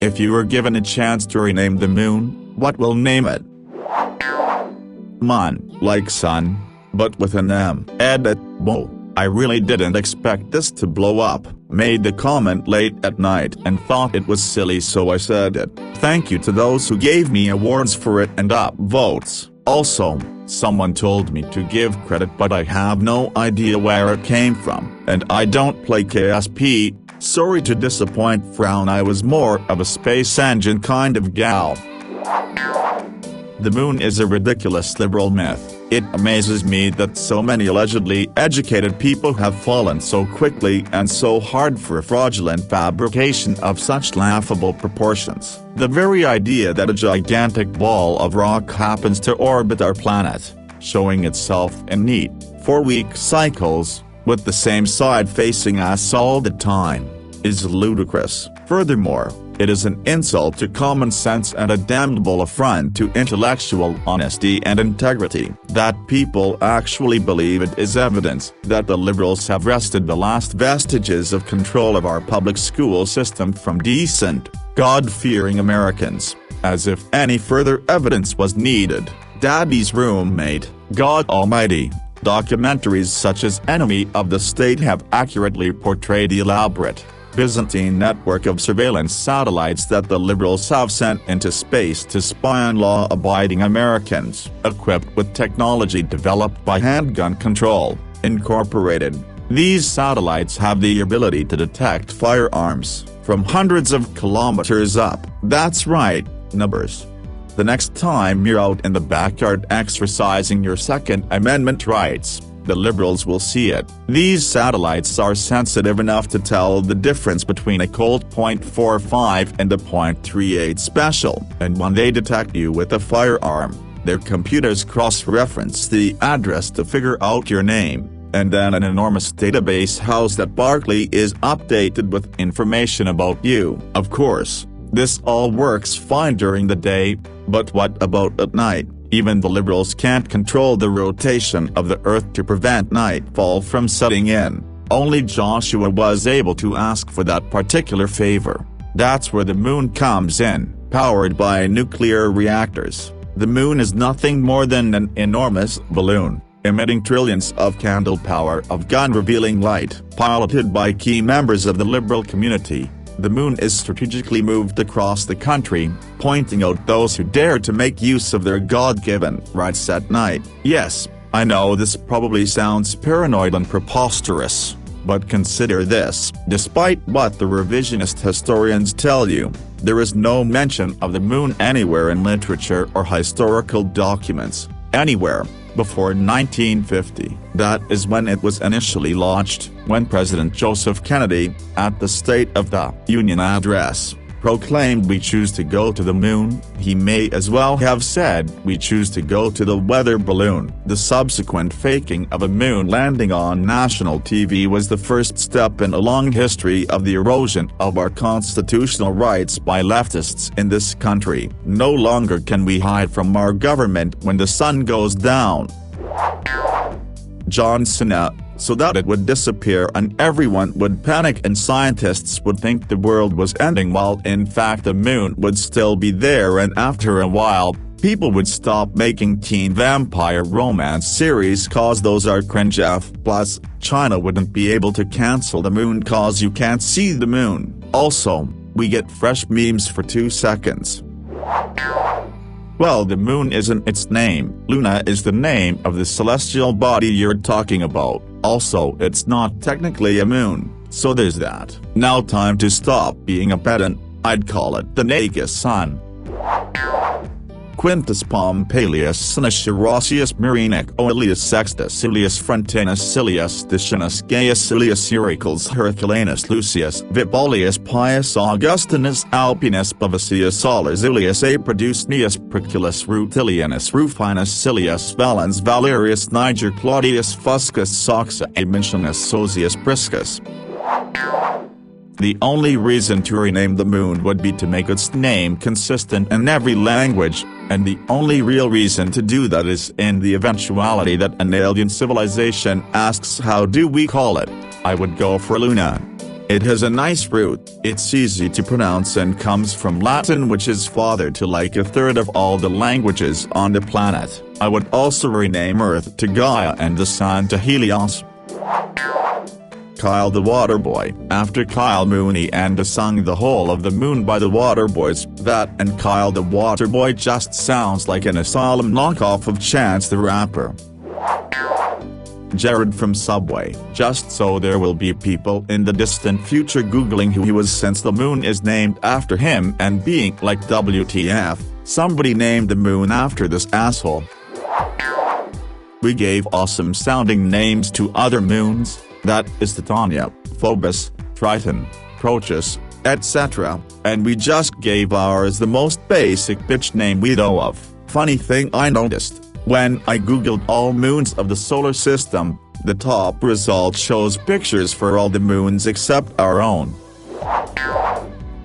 If you were given a chance to rename the moon, what will name it? Mun, like sun, but with an M. Edit. Whoa, I really didn't expect this to blow up. Made the comment late at night and thought it was silly, so I said it. Thank you to those who gave me awards for it and upvotes. Also, someone told me to give credit, but I have no idea where it came from, and I don't play KSP. Sorry to disappoint. Frown. I was more of a space engine kind of gal. The moon is a ridiculous liberal myth. It amazes me that so many allegedly educated people have fallen so quickly and so hard for a fraudulent fabrication of such laughable proportions. The very idea that a gigantic ball of rock happens to orbit our planet, showing itself in neat, 4-week cycles, with the same side facing us all the time, is ludicrous. Furthermore, it is an insult to common sense and a damnable affront to intellectual honesty and integrity. That people actually believe it is evidence that the liberals have wrested the last vestiges of control of our public school system from decent, God-fearing Americans, as if any further evidence was needed. Daddy's Roommate, God Almighty. Documentaries such as Enemy of the State have accurately portrayed the elaborate, Byzantine network of surveillance satellites that the liberals have sent into space to spy on law-abiding Americans. Equipped with technology developed by Handgun Control, Incorporated, these satellites have the ability to detect firearms from hundreds of kilometers up. That's right, numbers. The next time you're out in the backyard exercising your Second Amendment rights, the liberals will see it. These satellites are sensitive enough to tell the difference between a Colt .45 and a .38 special, and when they detect you with a firearm, their computers cross-reference the address to figure out your name, and then an enormous database housed at Barclay is updated with information about you. Of course, this all works fine during the day, but what about at night? Even the liberals can't control the rotation of the Earth to prevent nightfall from setting in. Only Joshua was able to ask for that particular favor. That's where the moon comes in, powered by nuclear reactors. The moon is nothing more than an enormous balloon, emitting trillions of candle power of gun-revealing light. Piloted by key members of the liberal community, the moon is strategically moved across the country, pointing out those who dare to make use of their God-given rights at night. Yes, I know this probably sounds paranoid and preposterous, but consider this. Despite what the revisionist historians tell you, there is no mention of the moon anywhere in literature or historical documents, anywhere, before 1950. That is when it was initially launched, when President Joseph Kennedy, at the State of the Union address, proclaimed we choose to go to the moon. He may as well have said we choose to go to the weather balloon. The subsequent faking of a moon landing on national TV was the first step in a long history of the erosion of our constitutional rights by leftists in this country. No longer can we hide from our government when the sun goes down. John Cena, so that it would disappear and everyone would panic and scientists would think the world was ending while in fact the moon would still be there, and after a while, people would stop making teen vampire romance series cause those are cringe. Plus, China wouldn't be able to cancel the moon cause you can't see the moon. Also, we get fresh memes for 2 seconds. Well, the moon isn't its name. Luna is the name of the celestial body you're talking about. Also, it's not technically a moon, so there's that. Now time to stop being a pedant. I'd call it the naked sun. Quintus Pompilius Sinus Roscius Murenic Aelius Sextus Ilius Frontinus Silius Decianus Gaius Ilius Euricles Herculanus Lucius Vipolius Pius Augustinus Alpinus Bavasius Aulus Ilius Aprodus Cneus Priculus Rutilianus Rufinus Silius Valens Valerius Niger Claudius Fuscus Soxa Aemintianus Sosius Priscus. The only reason to rename the moon would be to make its name consistent in every language, and the only real reason to do that is in the eventuality that an alien civilization asks how do we call it. I would go for Luna. It has a nice root, it's easy to pronounce and comes from Latin, which is father to like a third of all the languages on the planet. I would also rename Earth to Gaia and the Sun to Helios. Kyle the Waterboy, after Kyle Mooney and the song The Hole of the Moon by the Waterboys. That and Kyle the Waterboy just sounds like an asylum knockoff of Chance the Rapper. Jared from Subway, just so there will be people in the distant future googling who he was since the moon is named after him and being like WTF, somebody named the moon after this asshole. We gave awesome sounding names to other moons, that is Titania, Phobos, Triton, Proteus, etc., and we just gave ours the most basic bitch name we know of. Funny thing I noticed, when I googled all moons of the solar system, the top result shows pictures for all the moons except our own.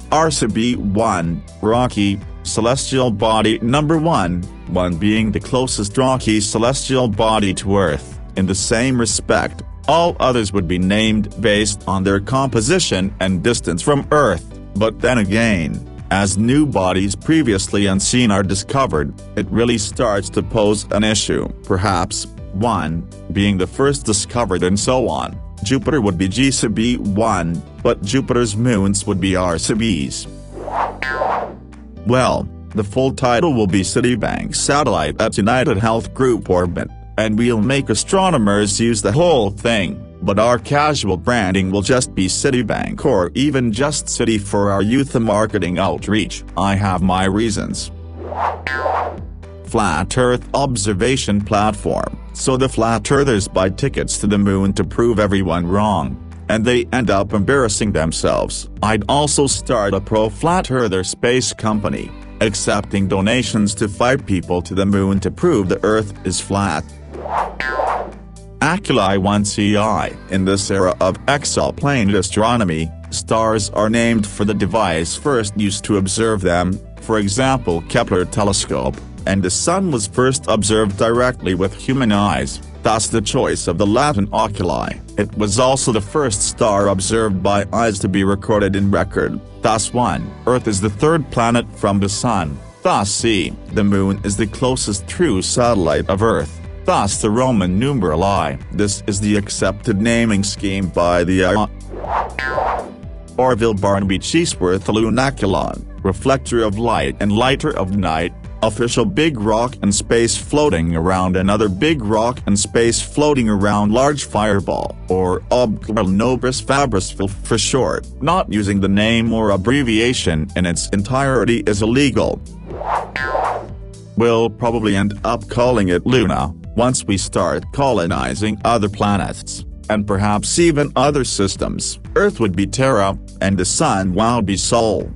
RCB1, Rocky, celestial body number 1, 1 being the closest rocky celestial body to Earth. In the same respect, all others would be named based on their composition and distance from Earth, but then again, as new bodies previously unseen are discovered, it really starts to pose an issue. Perhaps, 1, being the first discovered and so on, Jupiter would be GCB1, but Jupiter's moons would be RCBs. Well, the full title will be Citibank Satellite at United Health Group Orbit, and we'll make astronomers use the whole thing, but our casual branding will just be Citibank or even just Citi for our youth and marketing outreach. I have my reasons. Flat Earth Observation Platform, so the flat earthers buy tickets to the moon to prove everyone wrong, and they end up embarrassing themselves. I'd also start a pro-flat earther space company, accepting donations to fight people to the moon to prove the Earth is flat. Aculi 1CI. In this era of exoplanet astronomy, stars are named for the device first used to observe them, for example Kepler telescope, and the Sun was first observed directly with human eyes, thus the choice of the Latin oculi. It was also the first star observed by eyes to be recorded in record, thus 1. Earth is the third planet from the Sun, thus C. The Moon is the closest true satellite of Earth, thus the Roman numeral I. This is the accepted naming scheme by the Orville Barnaby Cheesworth Lunaculon, reflector of light and lighter of night, official big rock in space floating around another big rock in space floating around large fireball, or Obclar Nobis Fabris for short. Not using the name or abbreviation in its entirety is illegal. We'll probably end up calling it Luna, once we start colonizing other planets, and perhaps even other systems. Earth would be Terra, and the Sun would be Sol.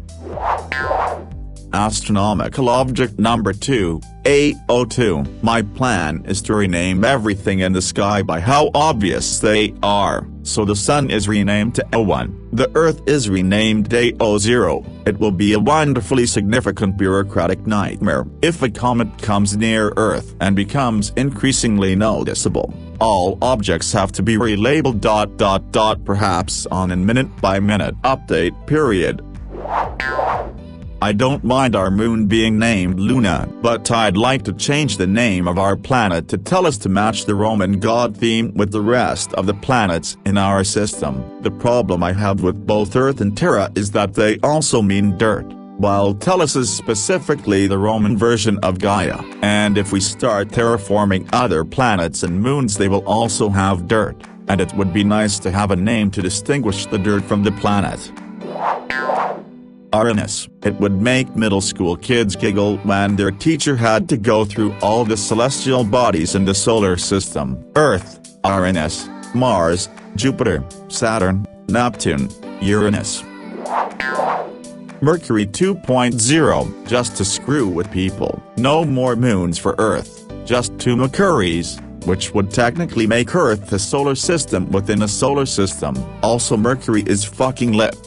Astronomical object number 2, A02. My plan is to rename everything in the sky by how obvious they are, so the Sun is renamed to A1, the Earth is renamed A00. It will be a wonderfully significant bureaucratic nightmare if a comet comes near Earth and becomes increasingly noticeable. All objects have to be relabeled ... perhaps on a minute-by-minute update period. I don't mind our moon being named Luna, but I'd like to change the name of our planet to Tellus to match the Roman god theme with the rest of the planets in our system. The problem I have with both Earth and Terra is that they also mean dirt, while Tellus is specifically the Roman version of Gaia, and if we start terraforming other planets and moons they will also have dirt, and it would be nice to have a name to distinguish the dirt from the planet. Uranus. It would make middle school kids giggle when their teacher had to go through all the celestial bodies in the solar system: Earth, Uranus, Mars, Jupiter, Saturn, Neptune, Uranus. Mercury 2.0, just to screw with people. No more moons for Earth, just 2 Mercuries, which would technically make Earth a solar system within a solar system. Also Mercury is fucking lit.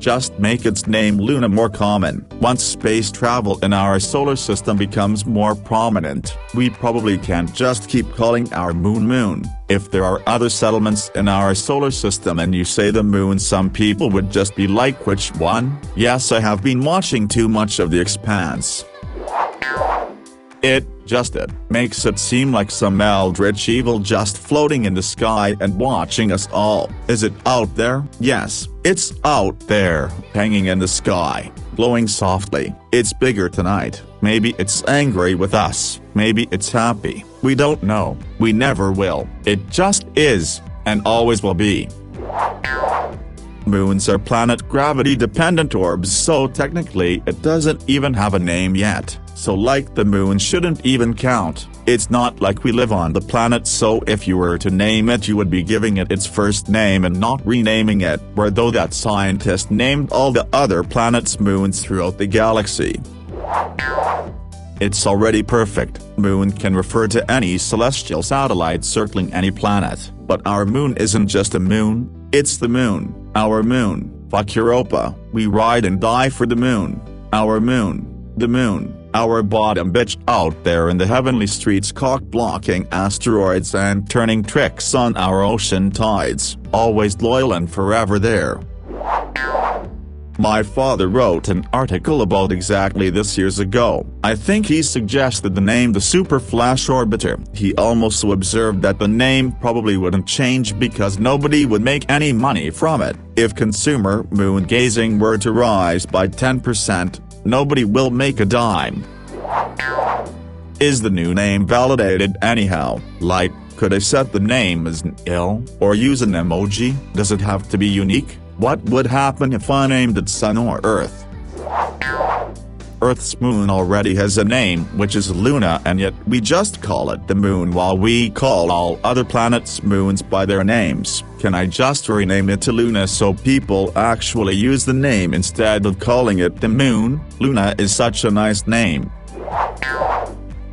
Just make its name Luna more common. Once space travel in our solar system becomes more prominent, we probably can't just keep calling our moon Moon. If there are other settlements in our solar system and you say the moon, some people would just be like, which one? Yes, I have been watching too much of The Expanse. It makes it seem like some eldritch evil just floating in the sky and watching us all. Is it out there? Yes, it's out there, hanging in the sky, glowing softly. It's bigger tonight. Maybe it's angry with us. Maybe it's happy. We don't know. We never will. It just is, and always will be. Moons are planet gravity-dependent orbs, so technically it doesn't even have a name yet. So like the moon shouldn't even count. It's not like we live on the planet, so if you were to name it you would be giving it its first name and not renaming it, where though that scientist named all the other planets moons throughout the galaxy. It's already perfect. Moon can refer to any celestial satellite circling any planet, but our moon isn't just a moon, it's the moon. Our moon. Fuck Europa. We ride and die for the moon. Our moon. The moon. Our bottom bitch out there in the heavenly streets, cock-blocking asteroids and turning tricks on our ocean tides, always loyal and forever there. My father wrote an article about exactly this years ago. I think he suggested the name the Super Flash Orbiter. He also observed that the name probably wouldn't change because nobody would make any money from it. If consumer moon gazing were to rise by 10%, nobody will make a dime. Is the new name validated anyhow? Like, could I set the name as an ill, or use an emoji? Does it have to be unique? What would happen if I named it Sun or Earth? Earth's moon already has a name, which is Luna, and yet we just call it the moon while we call all other planets moons by their names. Can I just rename it to Luna so people actually use the name instead of calling it the moon? Luna is such a nice name.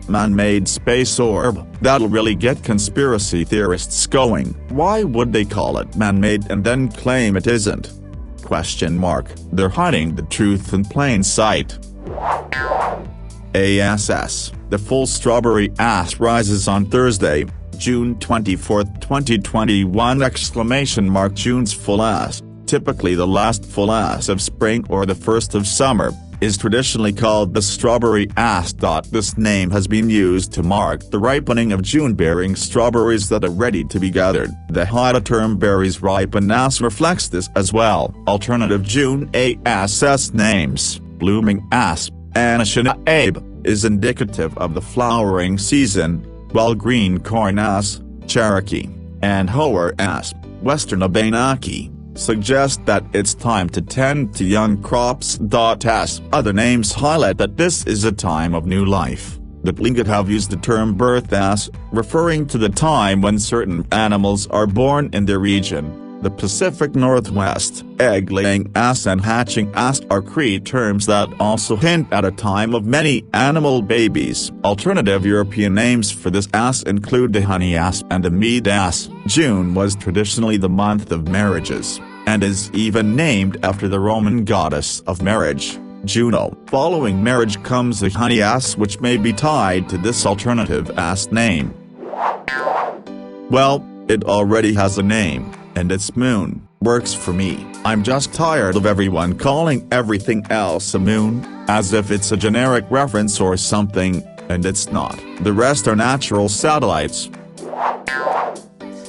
Man-made space orb. That'll really get conspiracy theorists going. Why would they call it man-made and then claim it isn't? Question mark. They're hiding the truth in plain sight. ASS. The full strawberry ass rises on Thursday, June 24, 2021! June's full ass, typically the last full ass of spring or the first of summer, is traditionally called the strawberry ass. This name has been used to mark the ripening of June-bearing strawberries that are ready to be gathered. The high-term berries ripen ass reflects this as well. Alternative June ASS names: blooming ass, Anishina Abe, is indicative of the flowering season, while green corn ass, Cherokee, and hoer ass, Western Abenaki, suggest that it's time to tend to young crops. As other names highlight that this is a time of new life. The Tlingit have used the term birth ass, referring to the time when certain animals are born in their region. The Pacific Northwest, egg-laying ass and hatching ass are Cree terms that also hint at a time of many animal babies. Alternative European names for this ass include the honey ass and the mead ass. June was traditionally the month of marriages, and is even named after the Roman goddess of marriage, Juno. Following marriage comes the honey ass, which may be tied to this alternative ass name. Well, it already has a name, and its moon. Works for me. I'm just tired of everyone calling everything else a moon, as if it's a generic reference or something, and it's not. The rest are natural satellites.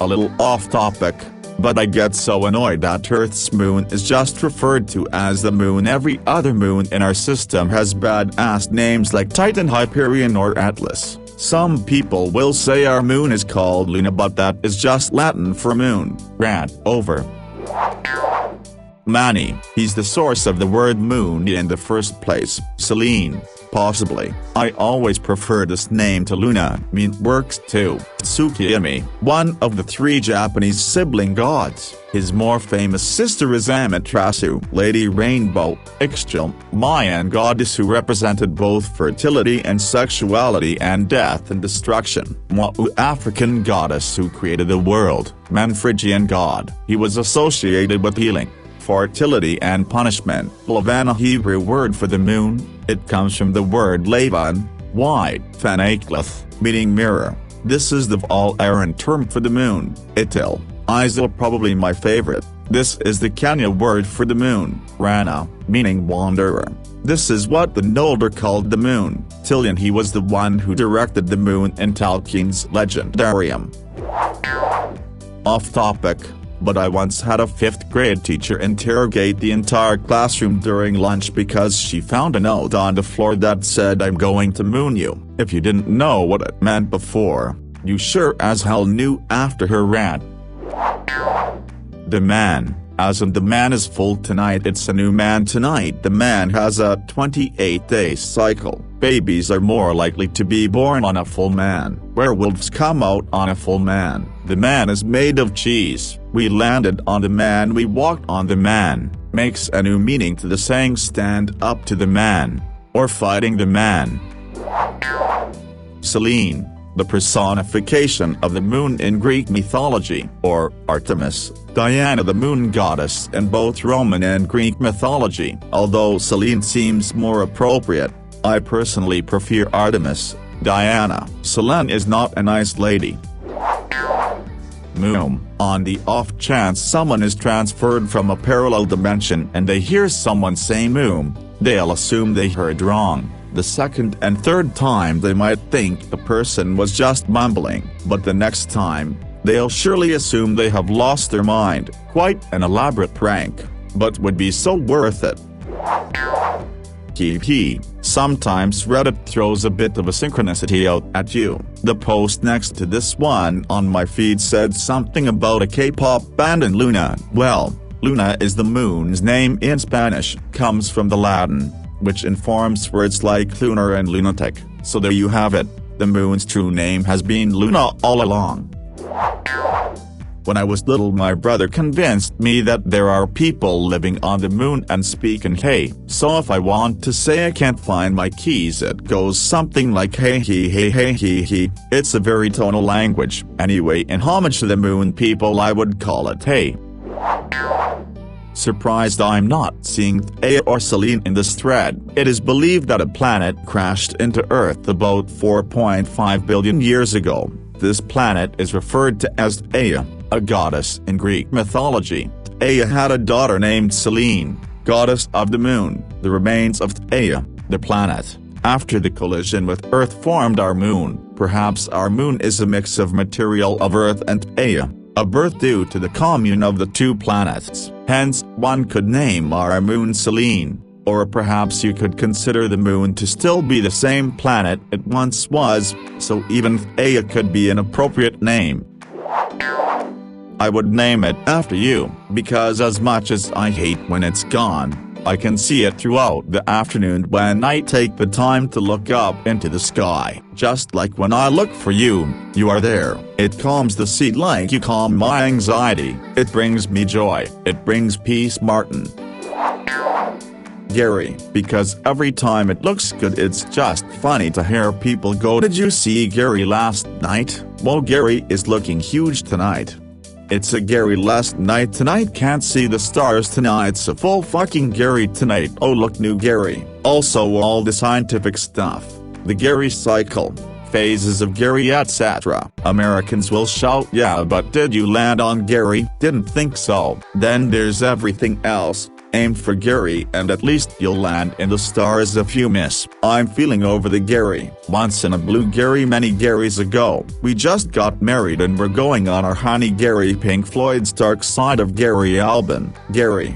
A little off topic, but I get so annoyed that Earth's moon is just referred to as the moon. Every other moon in our system has bad-ass names like Titan, Hyperion or Atlas. Some people will say our moon is called Luna, but that is just Latin for moon. Rant over. Manny, he's the source of the word moon in the first place. Celine, possibly. I always prefer this name to Luna. Works too. Tsukimi, one of the 3 Japanese sibling gods. His more famous sister is Amaterasu, Lady Rainbow, Ixchel, Mayan goddess who represented both fertility and sexuality and death and destruction. Mwa'u, African goddess who created the world. Man, Phrygian god. He was associated with healing. fertility and punishment. Lavan, a Hebrew word for the moon, it comes from the word Lavan, white, Fanakleth, meaning mirror. This is the all-Aaron term for the moon. Itil, Isil, probably my favorite. This is the Kenya word for the moon, Rana, meaning wanderer. This is what the Noldor called the moon. Tilion, he was the one who directed the moon in Tolkien's Legendarium. Off topic, but I once had a 5th grade teacher interrogate the entire classroom during lunch because she found a note on the floor that said, "I'm going to moon you." If you didn't know what it meant before, you sure as hell knew after her rant. The man, as in the man is full tonight, it's a new man tonight. The man has a 28-day cycle. Babies are more likely to be born on a full man. Werewolves come out on a full man. The man is made of cheese. We landed on the man, we walked on the man, makes a new meaning to the saying stand up to the man, or fighting the man. Selene, the personification of the moon in Greek mythology, or Artemis, Diana, the moon goddess in both Roman and Greek mythology. Although Selene seems more appropriate, I personally prefer Artemis. Diana. Selene is not a nice lady. Moon, on the off chance someone is transferred from a parallel dimension and they hear someone say moon, they'll assume they heard wrong. The second and third time they might think the person was just mumbling, but the next time, they'll surely assume they have lost their mind. Quite an elaborate prank, but would be so worth it. Sometimes Reddit throws a bit of a synchronicity out at you. The post next to this one on my feed said something about a K-pop band in Luna. Well, Luna is the moon's name in Spanish, comes from the Latin, which informs words like lunar and lunatic. So there you have it, the moon's true name has been Luna all along. When I was little, my brother convinced me that there are people living on the moon and speak in hey. So if I want to say I can't find my keys, it goes something like hey he hey hey he he. It's a very tonal language. Anyway, in homage to the moon people, I would call it hey. Surprised I'm not seeing Aya or Selene in this thread. It is believed that a planet crashed into Earth about 4.5 billion years ago. This planet is referred to as Aya, a goddess in Greek mythology. Aya had a daughter named Selene, goddess of the moon. The remains of Aya, the planet, after the collision with Earth formed our moon. Perhaps our moon is a mix of material of Earth and Aya, a birth due to the commune of the two planets. Hence, one could name our moon Selene. Or perhaps you could consider the moon to still be the same planet it once was, so even Aya could be an appropriate name. I would name it after you, because as much as I hate when it's gone, I can see it throughout the afternoon when I take the time to look up into the sky. Just like when I look for you, you are there. It calms the seat like you calm my anxiety. It brings me joy. It brings peace. Martin. Gary, because every time it looks good it's just funny to hear people go, "Did you see Gary last night?" Well, Gary is looking huge tonight. It's a Gary last night tonight, can't see the stars tonight's a full fucking Gary tonight. Oh look, new Gary. Also all the scientific stuff, the Gary cycle, phases of Gary etc. Americans will shout yeah, but did you land on Gary? Didn't think so. Then there's everything else. Aim for Gary and at least you'll land in the stars if you miss. I'm feeling over the Gary. Once in a blue Gary many Garys ago. We just got married and we're going on our honey Gary. Pink Floyd's Dark Side of Gary album. Gary.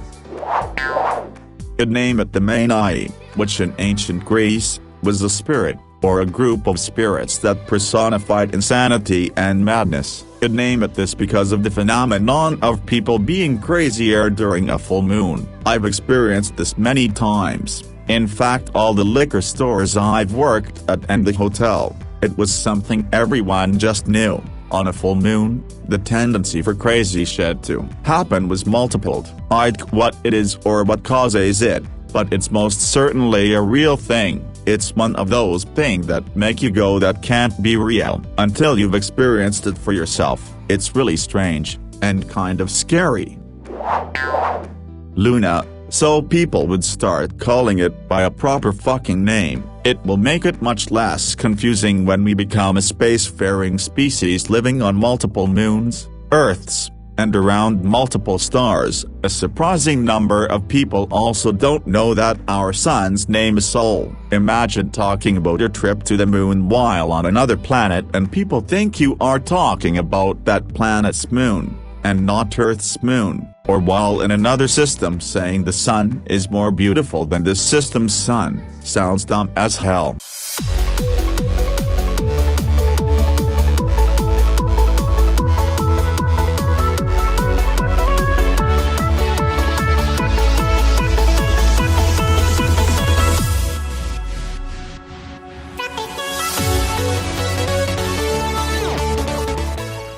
Could name it the Manii, which in ancient Greece, was a spirit, or a group of spirits that personified insanity and madness. Could name it this because of the phenomenon of people being crazier during a full moon. I've experienced this many times. In fact, all the liquor stores I've worked at and the hotel, it was something everyone just knew. On a full moon, the tendency for crazy shit to happen was multiplied. I'd what it is or what causes it, but it's most certainly a real thing. It's one of those things that make you go that can't be real until you've experienced it for yourself. It's really strange, and kind of scary. Luna, so people would start calling it by a proper fucking name. It will make it much less confusing when we become a spacefaring species living on multiple moons, Earths, and around multiple stars. A surprising number of people also don't know that our sun's name is Sol. Imagine talking about your trip to the moon while on another planet and people think you are talking about that planet's moon, and not Earth's moon, or while in another system saying the sun is more beautiful than this system's sun. Sounds dumb as hell.